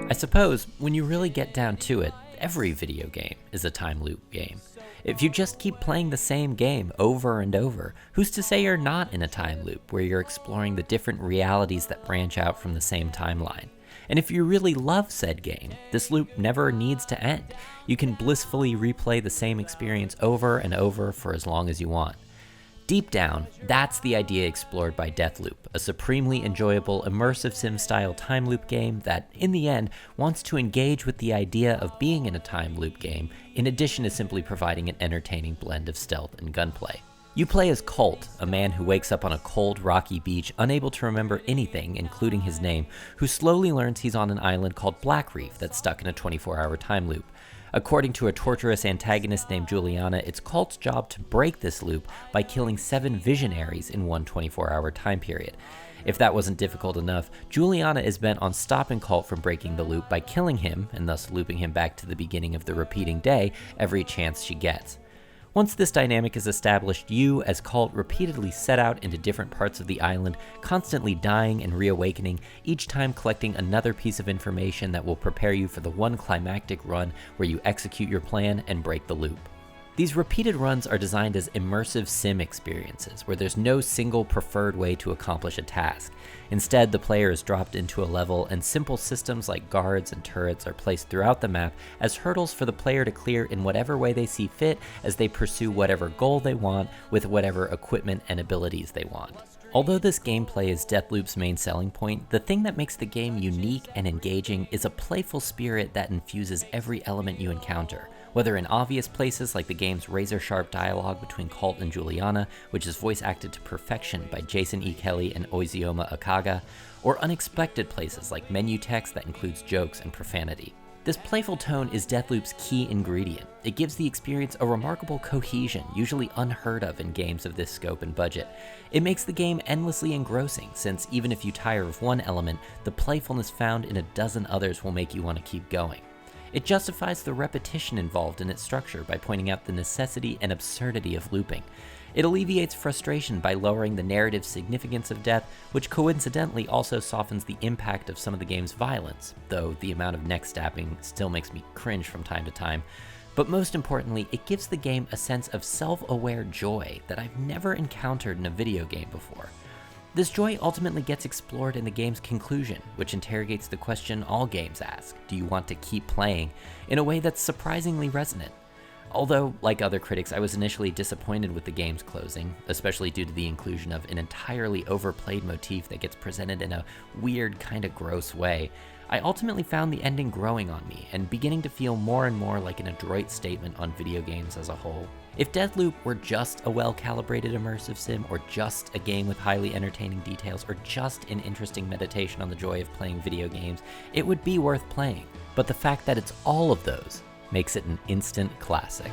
I suppose, when you really get down to it, every video game is a time loop game. If you just keep playing the same game over and over, who's to say you're not in a time loop where you're exploring the different realities that branch out from the same timeline? And if you really love said game, this loop never needs to end. You can blissfully replay the same experience over and over for as long as you want. Deep down, that's the idea explored by Deathloop, a supremely enjoyable immersive sim-style time loop game that, in the end, wants to engage with the idea of being in a time loop game, in addition to simply providing an entertaining blend of stealth and gunplay. You play as Colt, a man who wakes up on a cold, rocky beach, unable to remember anything, including his name, who slowly learns he's on an island called Black Reef that's stuck in a 24-hour time loop. According to a torturous antagonist named Juliana, it's Colt's job to break this loop by killing 7 visionaries in one 24-hour time period. If that wasn't difficult enough, Juliana is bent on stopping Colt from breaking the loop by killing him, and thus looping him back to the beginning of the repeating day every chance she gets. Once this dynamic is established, you, as Colt, repeatedly set out into different parts of the island, constantly dying and reawakening, each time collecting another piece of information that will prepare you for the one climactic run where you execute your plan and break the loop. These repeated runs are designed as immersive sim experiences, where there's no single preferred way to accomplish a task. Instead, the player is dropped into a level, and simple systems like guards and turrets are placed throughout the map as hurdles for the player to clear in whatever way they see fit as they pursue whatever goal they want with whatever equipment and abilities they want. Although this gameplay is Deathloop's main selling point, the thing that makes the game unique and engaging is a playful spirit that infuses every element you encounter. Whether in obvious places like the game's razor-sharp dialogue between Colt and Juliana, which is voice acted to perfection by Jason E. Kelly and Oizioma Akaga, or unexpected places like menu text that includes jokes and profanity. This playful tone is Deathloop's key ingredient. It gives the experience a remarkable cohesion, usually unheard of in games of this scope and budget. It makes the game endlessly engrossing, since even if you tire of one element, the playfulness found in a dozen others will make you want to keep going. It justifies the repetition involved in its structure by pointing out the necessity and absurdity of looping. It alleviates frustration by lowering the narrative significance of death, which coincidentally also softens the impact of some of the game's violence, though the amount of neck stabbing still makes me cringe from time to time. But most importantly, it gives the game a sense of self-aware joy that I've never encountered in a video game before. This joy ultimately gets explored in the game's conclusion, which interrogates the question all games ask: do you want to keep playing, in a way that's surprisingly resonant. Although, like other critics, I was initially disappointed with the game's closing, especially due to the inclusion of an entirely overplayed motif that gets presented in a weird, kinda gross way, I ultimately found the ending growing on me and beginning to feel more and more like an adroit statement on video games as a whole. If Deathloop were just a well-calibrated immersive sim, or just a game with highly entertaining details, or just an interesting meditation on the joy of playing video games, it would be worth playing. But the fact that it's all of those makes it an instant classic.